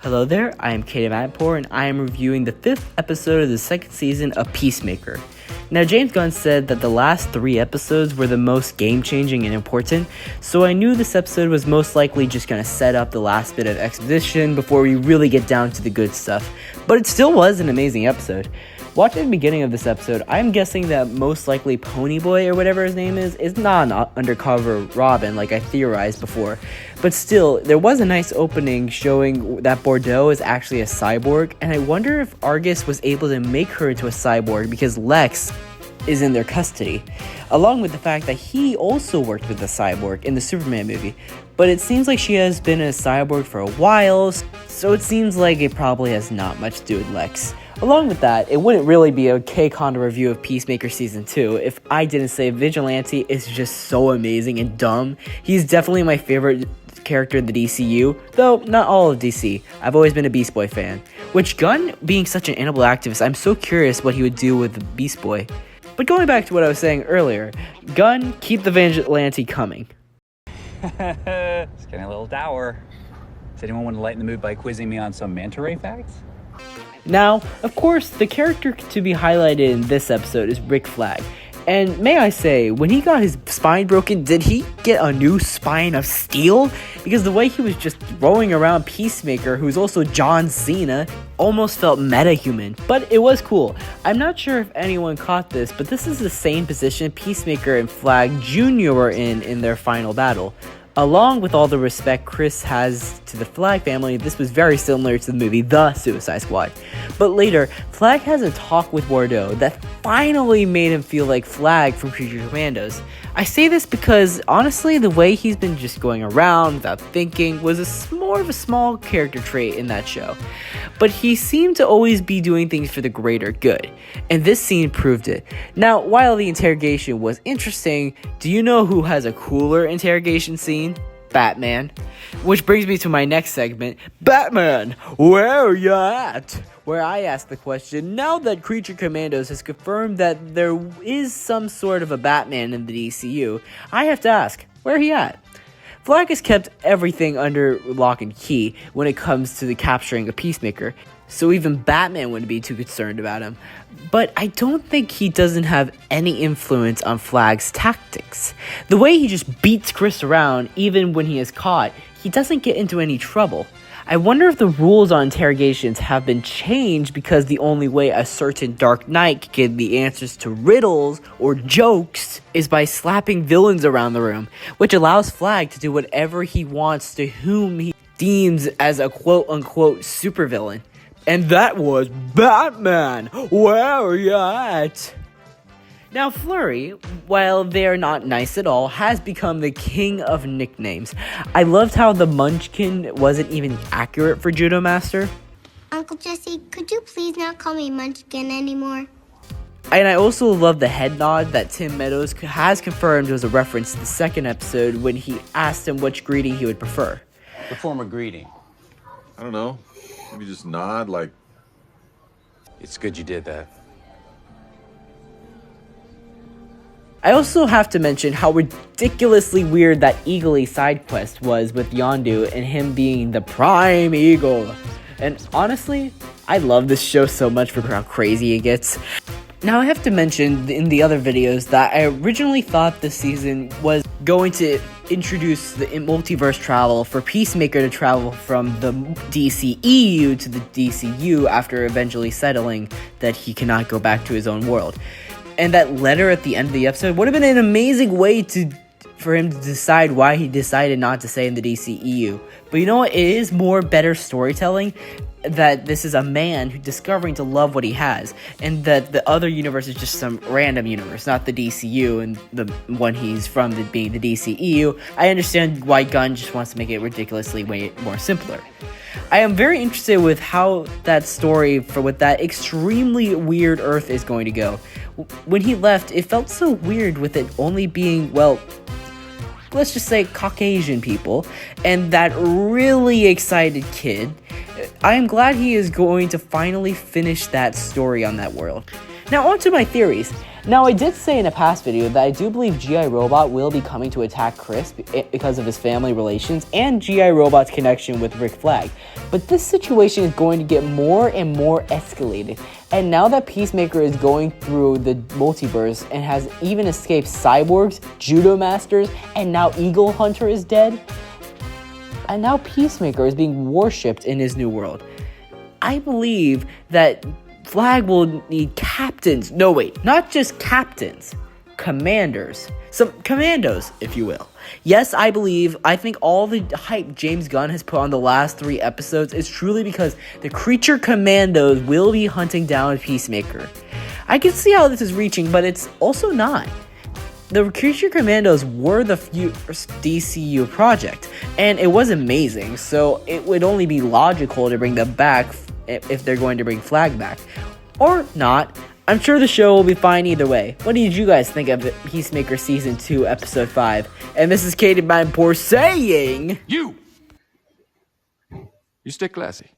Hello there, I am KCondo and I am reviewing the 5th episode of the 2nd season of Peacemaker. Now, James Gunn said that the last 3 episodes were the most game-changing and important, so I knew this episode was most likely just going to set up the last bit of exposition before we really get down to the good stuff, but it still was an amazing episode. Watching the beginning of this episode, I'm guessing that most likely Ponyboy or whatever his name is not an undercover Robin like I theorized before. But still, there was a nice opening showing that Bordeaux is actually a cyborg, and I wonder if Argus was able to make her into a cyborg because Lex is in their custody, along with the fact that he also worked with a cyborg in the Superman movie. But it seems like she has been a cyborg for a while, so it seems like it probably has not much to do with Lex. Along with that, it wouldn't really be a KCondo review of Peacemaker Season 2 if I didn't say Vigilante is just so amazing and dumb. He's definitely my favorite character in the DCU, though not all of DC. I've always been a Beast Boy fan. Which, Gunn being such an animal activist, I'm so curious what he would do with the Beast Boy. But going back to what I was saying earlier, Gunn, keep the Vigilante coming. It's getting a little dour. Does anyone want to lighten the mood by quizzing me on some manta ray facts? Now, of course, the character to be highlighted in this episode is Rick Flag. And may I say, when he got his spine broken, did he get a new spine of steel? Because the way he was just throwing around Peacemaker, who's also John Cena, almost felt meta-human. But it was cool. I'm not sure if anyone caught this, but this is the same position Peacemaker and Flag Jr. were in their final battle. Along with all the respect Chris has to the Flag family, this was very similar to the movie The Suicide Squad. But later, Flag has a talk with Bordeaux that finally made him feel like Flag from Creature Commandos. I say this because, honestly, the way he's been just going around without thinking was more of a small character trait in that show. But he seemed to always be doing things for the greater good, and this scene proved it. Now, while the interrogation was interesting, do you know who has a cooler interrogation scene? Batman. Which brings me to my next segment, Batman, where are you at? Where I ask the question, now that Creature Commandos has confirmed that there is some sort of a Batman in the DCU, I have to ask, where he at? Flag has kept everything under lock and key when it comes to the capturing of Peacemaker, so even Batman wouldn't be too concerned about him. But I don't think he doesn't have any influence on Flag's tactics. The way he just beats Chris around, even when he is caught, he doesn't get into any trouble. I wonder if the rules on interrogations have been changed because the only way a certain Dark Knight can get the answers to riddles or jokes is by slapping villains around the room, which allows Flag to do whatever he wants to whom he deems as a quote-unquote supervillain. And that was Batman! Where are you at? Now, Flurry, while they're not nice at all, has become the king of nicknames. I loved how the Munchkin wasn't even accurate for Judo Master. Uncle Jesse, could you please not call me Munchkin anymore? And I also love the head nod that Tim Meadows has confirmed was a reference to the 2nd episode when he asked him which greeting he would prefer. The form of greeting. I don't know. Maybe just nod like... It's good you did that. I also have to mention how ridiculously weird that Eagly side quest was with Yondu and him being the Prime Eagle. And honestly, I love this show so much for how crazy it gets. Now I have to mention in the other videos that I originally thought this season was going to introduce the multiverse travel for Peacemaker to travel from the DCEU to the DCU after eventually settling that he cannot go back to his own world. And that letter at the end of the episode would have been an amazing way for him to decide why he decided not to stay in the DCEU. But you know what? It is more better storytelling that this is a man who's discovering to love what he has, and that the other universe is just some random universe, not the DCU and the one he's from being the DCEU. I understand why Gunn just wants to make it ridiculously way more simpler. I am very interested with how that story with that extremely weird Earth is going to go. When he left, it felt so weird with it only being, well, let's just say Caucasian people, and that really excited kid. I am glad he is going to finally finish that story on that world. Now on to my theories. Now I did say in a past video that I do believe G.I. Robot will be coming to attack Chris because of his family relations and G.I. Robot's connection with Rick Flag. But this situation is going to get more and more escalated. And now that Peacemaker is going through the multiverse and has even escaped cyborgs, judo masters, and now Eagle Hunter is dead, and now Peacemaker is being worshipped in his new world, I believe that Flag will need captains. No, wait, not just captains, commanders. Some commandos, if you will. Yes, I think all the hype James Gunn has put on the last 3 episodes is truly because the creature commandos will be hunting down Peacemaker. I can see how this is reaching, but it's also not. The creature commandos were the first DCU project, and it was amazing, so it would only be logical to bring them back if they're going to bring Flag back. Or not. I'm sure the show will be fine either way. What did you guys think of Peacemaker Season 2, Episode 5? And this is Katie Manpour saying... You stay classy.